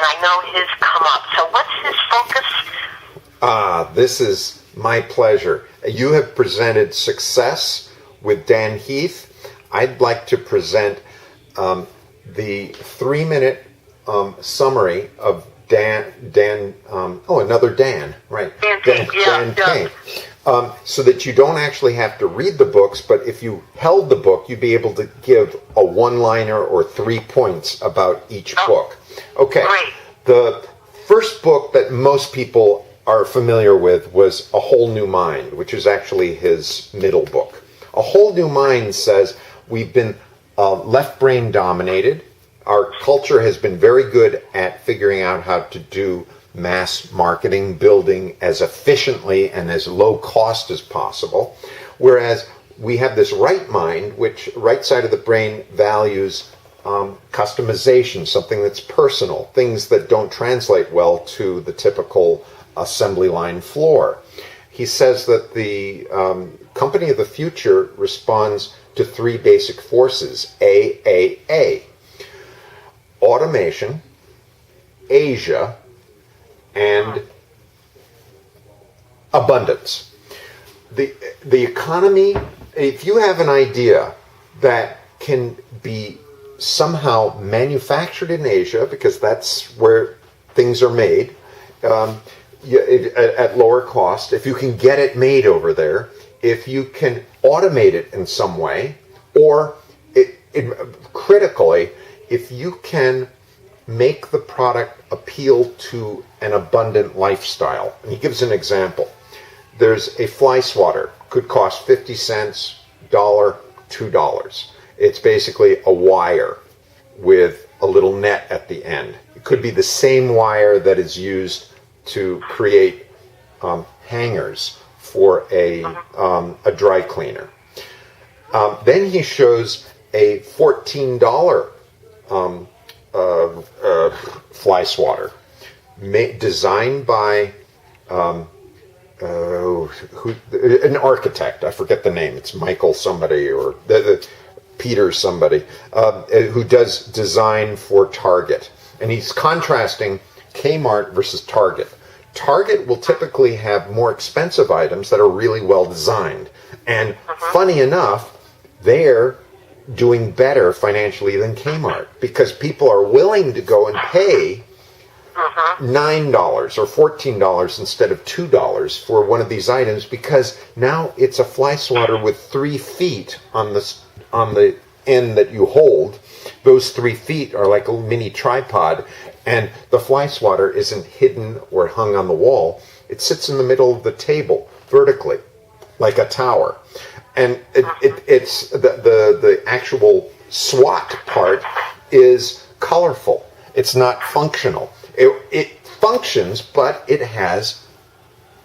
and I know his come up. So what's his focus? This is my pleasure. You have presented success with Dan Heath. I'd like to present the 3-minute summary of another Dan, right? Dan Kane. So that you don't actually have to read the books, but if you held the book, you'd be able to give a one-liner or 3 points about each book. Okay. Great. The first book that most people are familiar with was A Whole New Mind, which is actually his middle book. A Whole New Mind says we've been left brain dominated. Our culture has been very good at figuring out how to do mass marketing, building as efficiently and as low cost as possible. Whereas we have this right mind, which right side of the brain values customization, something that's personal, things that don't translate well to the typical assembly line floor. He says that the company of the future responds to 3 basic forces, AAA. Automation, Asia, and abundance. The economy, if you have an idea that can be somehow manufactured in Asia, because that's where things are made, at lower cost, if you can get it made over there, if you can automate it in some way, or critically, if you can make the product appeal to an abundant lifestyle. And he gives an example. There's a fly swatter, could cost 50 cents, $1, $2. It's basically a wire with a little net at the end. It could be the same wire that is used to create hangers for a dry cleaner. Then he shows a $14 fly swatter, designed by an architect. I forget the name. It's Michael somebody or Peter somebody who does design for Target. And he's contrasting Kmart versus Target. Target will typically have more expensive items that are really well designed. And funny enough, they're doing better financially than Kmart because people are willing to go and pay $9 or $14 instead of $2 for one of these items because now it's a fly swatter with 3 feet on the end that you hold. Those 3 feet are like a mini tripod, and the fly swatter isn't hidden or hung on the wall. It sits in the middle of the table vertically, like a tower. And it's the actual SWAT part is colorful. It's not functional. It functions, but it has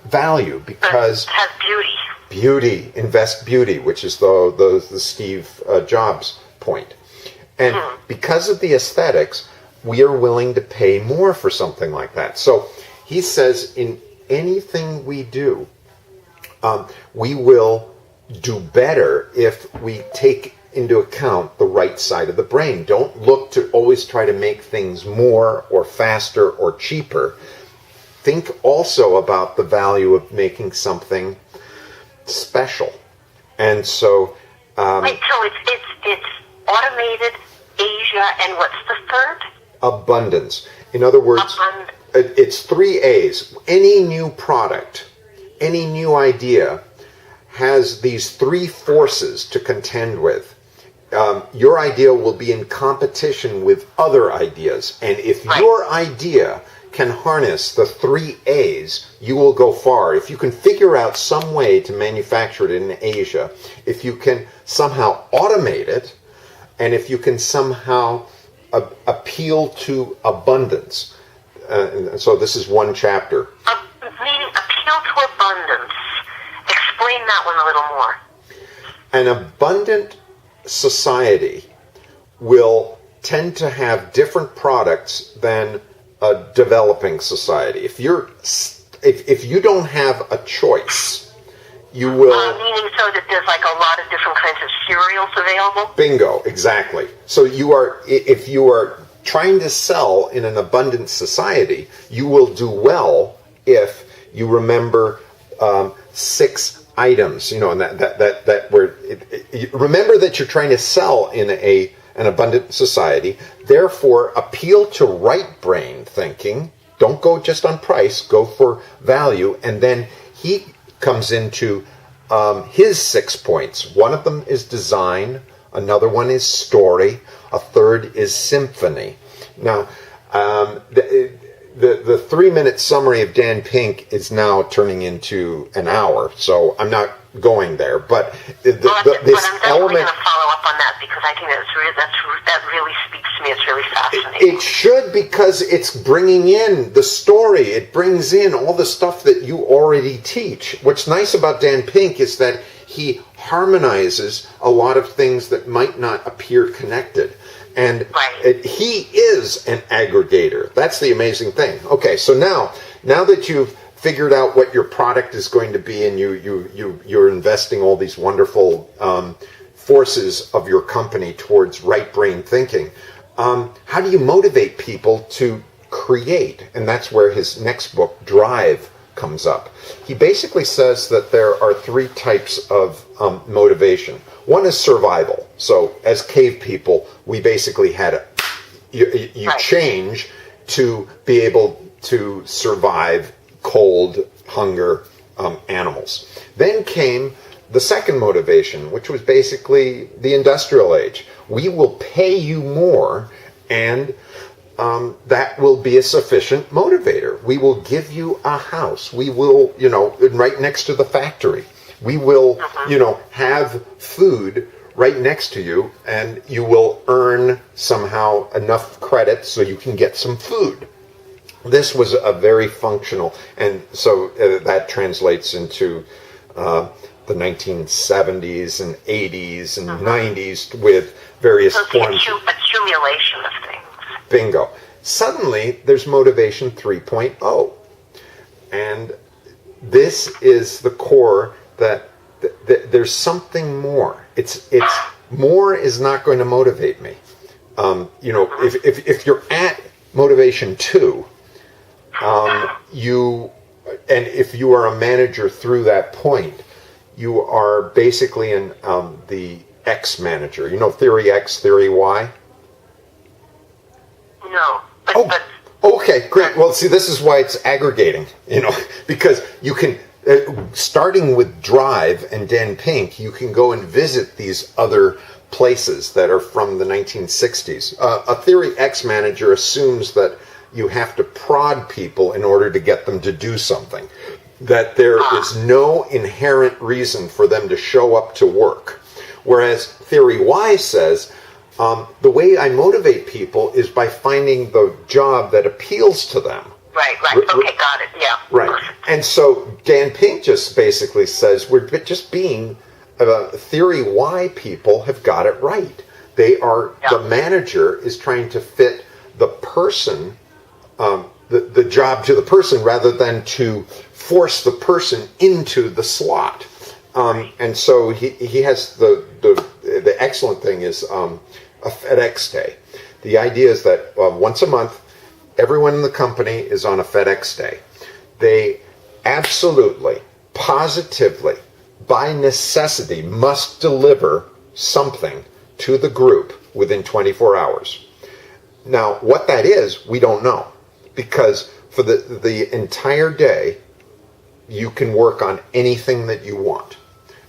value because it has beauty. Beauty, invest beauty, which is the Steve Jobs point. And because of the aesthetics, we are willing to pay more for something like that. So he says in anything we do, we will do better if we take into account the right side of the brain. Don't look to always try to make things more or faster or cheaper. Think also about the value of making something special. And so wait, so it's automated, Asia, and what's the third? Abundance. In other words, it's 3 A's. Any new product, any new idea has these 3 forces to contend with. Your idea will be in competition with other ideas. And if your idea can harness the 3 A's, you will go far. If you can figure out some way to manufacture it in Asia, if you can somehow automate it, and if you can somehow appeal to abundance. And so this is one chapter. Meaning appeal to abundance. Explain that one a little more. An abundant society will tend to have different products than a developing society. If you don't have a choice, you will... meaning so that there's like a lot of different kinds of cereals available? Bingo, exactly. So if you are trying to sell in an abundant society, you will do well if you remember 6 items, and that where remember that you're trying to sell in an abundant society. Therefore, appeal to right brain thinking. Don't go just on price. Go for value. And then he comes into his 6 points. One of them is design. Another one is story. A third is symphony. Now, the 3-minute summary of Dan Pink is now turning into an hour, so I'm not going there. But this I'm definitely element, going to follow up on that, because I think that really speaks to me. It's really fascinating. it should, because it's bringing in the story. It brings in all the stuff that you already teach. What's nice about Dan Pink is that he harmonizes a lot of things that might not appear connected. And he is an aggregator. That's the amazing thing. Okay, so now that you've figured out what your product is going to be, and you're investing all these wonderful forces of your company towards right brain thinking, how do you motivate people to create? And that's where his next book, Drive, comes up. He basically says that there are 3 types of motivation. One is survival. So as cave people, we basically had you change to be able to survive cold, hunger, animals. Then came the second motivation, which was basically the industrial age. We will pay you more, and that will be a sufficient motivator. We will give you a house. We will, right next to the factory. We will, have food right next to you, and you will earn somehow enough credit so you can get some food. This was a very functional, and so that translates into the 1970s and 80s and 90s with various forms. Accumulation of things. Bingo. Suddenly, there's motivation 3.0. And this is the core that there's something more. It's more is not going to motivate me. If you're at motivation 2, if you are a manager through that point, you are basically in the X manager. Theory X, theory Y? No. Okay, great. Well, see, this is why it's aggregating, because you can, starting with Drive and Dan Pink, you can go and visit these other places that are from the 1960s. A Theory X manager assumes that you have to prod people in order to get them to do something, that there is no inherent reason for them to show up to work. Whereas Theory Y says, the way I motivate people is by finding the job that appeals to them. Right. Okay, got it. Yeah. Right. And so Dan Pink just basically says we're just being Theory Y people have got it right. They are, the manager is trying to fit the person, the job to the person, rather than to force the person into the slot. And so he has the excellent thing is a FedEx day. The idea is that once a month, everyone in the company is on a FedEx day. They absolutely, positively, by necessity, must deliver something to the group within 24 hours. Now, what that is, we don't know. Because for the entire day, you can work on anything that you want.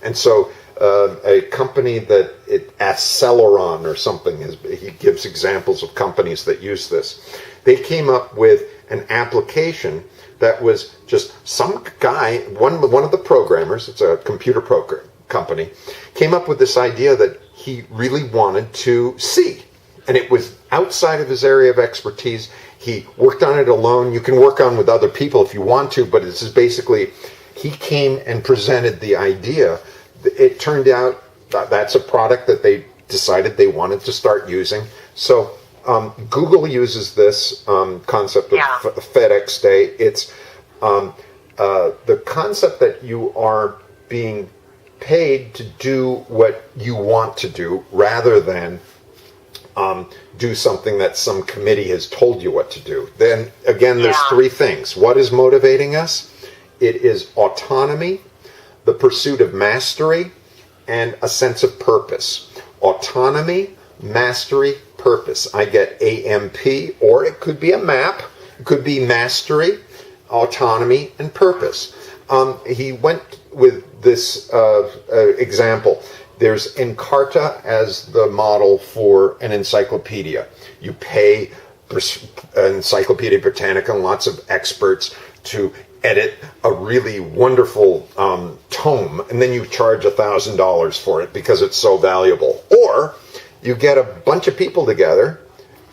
And so a company that Acceleron or something, he gives examples of companies that use this. They came up with an application that was just some guy, one of the programmers, it's a computer company, came up with this idea that he really wanted to see. And it was outside of his area of expertise. He worked on it alone. You can work on with other people if you want to, but this is basically, he came and presented the idea. It turned out that's a product that they decided they wanted to start using. So Google uses this concept of FedEx Day. It's the concept that you are being paid to do what you want to do rather than do something that some committee has told you what to do. Then again, there's Yeah. three things. What is motivating us? It is autonomy, the pursuit of mastery, and a sense of purpose. Autonomy, mastery, purpose. I get AMP, or it could be a map. It could be mastery, autonomy, and purpose. He went with this example. There's Encarta as the model for an encyclopedia. You pay Encyclopedia Britannica and lots of experts to edit a really wonderful tome, and then you charge $1,000 for it because it's so valuable. Or you get a bunch of people together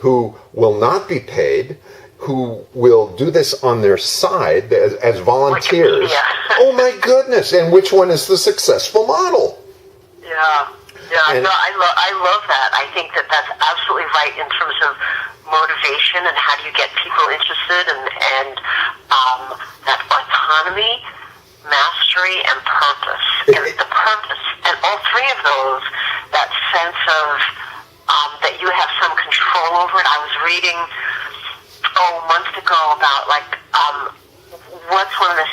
who will not be paid, who will do this on their side as volunteers. Wikipedia. Oh my goodness! And which one is the successful model? Yeah. And- No, I love that. I think that that's absolutely right in terms of motivation and how do you get people interested, and that autonomy, mastery, and purpose. And the purpose, and all three of those, that sense of that you have some control over it. I was reading months ago about what's one of the